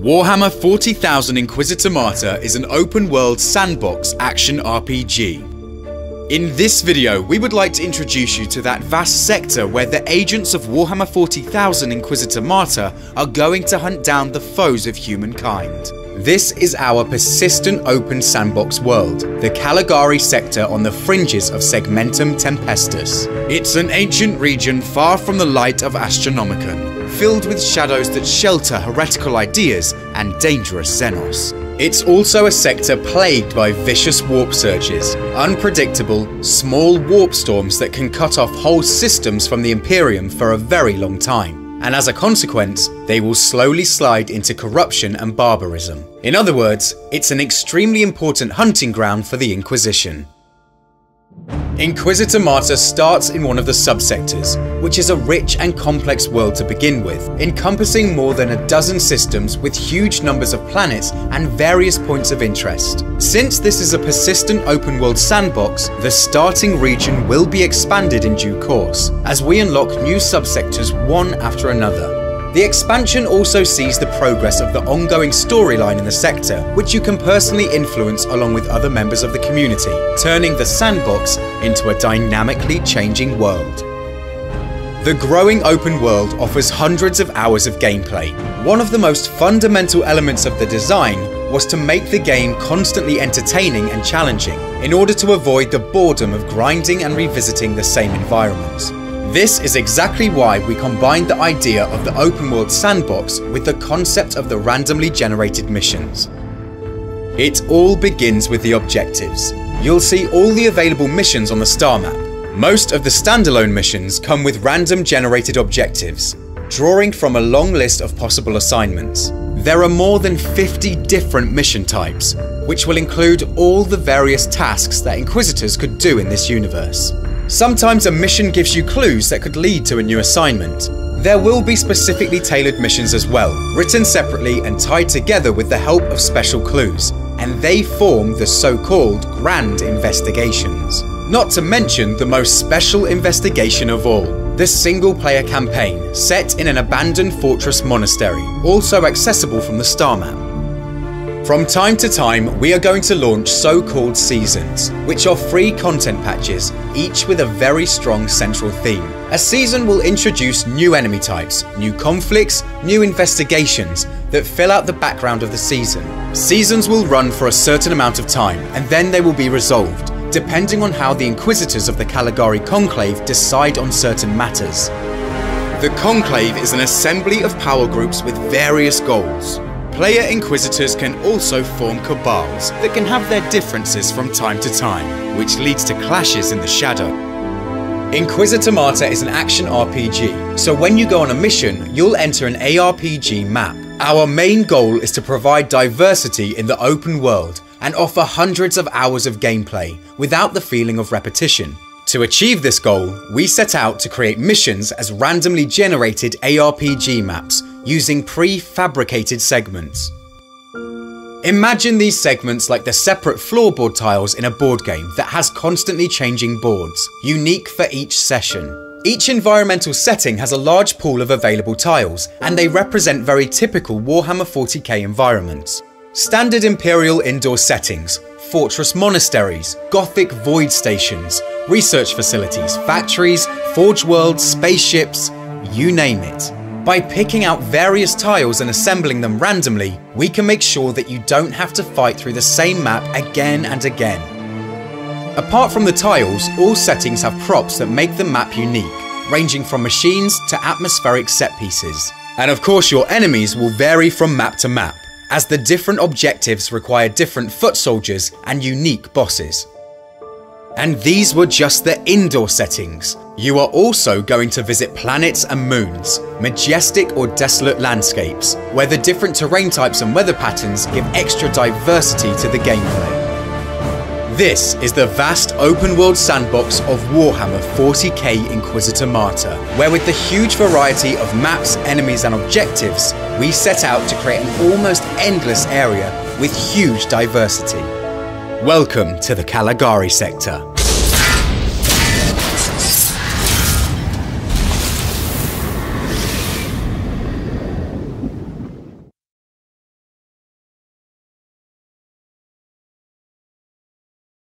Warhammer 40,000 Inquisitor Martyr is an open-world sandbox action RPG. In this video, we would like to introduce you to that vast sector where the agents of Warhammer 40,000 Inquisitor Martyr are going to hunt down the foes of humankind. This is our persistent open sandbox world, the Caligari sector on the fringes of Segmentum Tempestus. It's an ancient region far from the light of Astronomicon, filled with shadows that shelter heretical ideas and dangerous Xenos. It's also a sector plagued by vicious warp surges, unpredictable, small warp storms that can cut off whole systems from the Imperium for a very long time. And as a consequence, they will slowly slide into corruption and barbarism. In other words, it's an extremely important hunting ground for the Inquisition. Inquisitor Martyr starts in one of the subsectors, which is a rich and complex world to begin with, encompassing more than a dozen systems with huge numbers of planets and various points of interest. Since this is a persistent open world sandbox, the starting region will be expanded in due course, as we unlock new subsectors one after another. The expansion also sees the progress of the ongoing storyline in the sector, which you can personally influence along with other members of the community, turning the sandbox into a dynamically changing world. The growing open world offers hundreds of hours of gameplay. One of the most fundamental elements of the design was to make the game constantly entertaining and challenging, in order to avoid the boredom of grinding and revisiting the same environments. This is exactly why we combined the idea of the open world sandbox with the concept of the randomly generated missions. It all begins with the objectives. You'll see all the available missions on the star map. Most of the standalone missions come with random generated objectives, drawing from a long list of possible assignments. There are more than 50 different mission types, which will include all the various tasks that Inquisitors could do in this universe. Sometimes a mission gives you clues that could lead to a new assignment. There will be specifically tailored missions as well, written separately and tied together with the help of special clues, and they form the so-called Grand Investigations. Not to mention the most special investigation of all, the single-player campaign, set in an abandoned fortress monastery, also accessible from the star map. From time to time, we are going to launch so-called seasons, which are free content patches, each with a very strong central theme. A season will introduce new enemy types, new conflicts, new investigations that fill out the background of the season. Seasons will run for a certain amount of time, and then they will be resolved, depending on how the Inquisitors of the Caligari Conclave decide on certain matters. The Conclave is an assembly of power groups with various goals. Player Inquisitors can also form cabals that can have their differences from time to time, which leads to clashes in the shadow. Inquisitor Martyr is an action RPG, so when you go on a mission, you'll enter an ARPG map. Our main goal is to provide diversity in the open world and offer hundreds of hours of gameplay without the feeling of repetition. To achieve this goal, we set out to create missions as randomly generated ARPG maps using pre-fabricated segments. Imagine these segments like the separate floorboard tiles in a board game that has constantly changing boards, unique for each session. Each environmental setting has a large pool of available tiles, and they represent very typical Warhammer 40k environments. Standard Imperial indoor settings, fortress monasteries, Gothic void stations, research facilities, factories, forge worlds, spaceships, you name it. By picking out various tiles and assembling them randomly, we can make sure that you don't have to fight through the same map again and again. Apart from the tiles, all settings have props that make the map unique, ranging from machines to atmospheric set pieces. And of course, your enemies will vary from map to map, as the different objectives require different foot soldiers and unique bosses. And these were just the indoor settings. You are also going to visit planets and moons, majestic or desolate landscapes, where the different terrain types and weather patterns give extra diversity to the gameplay. This is the vast open world sandbox of Warhammer 40k Inquisitor Martyr, where with the huge variety of maps, enemies and objectives, we set out to create an almost endless area with huge diversity. Welcome to the Caligari sector.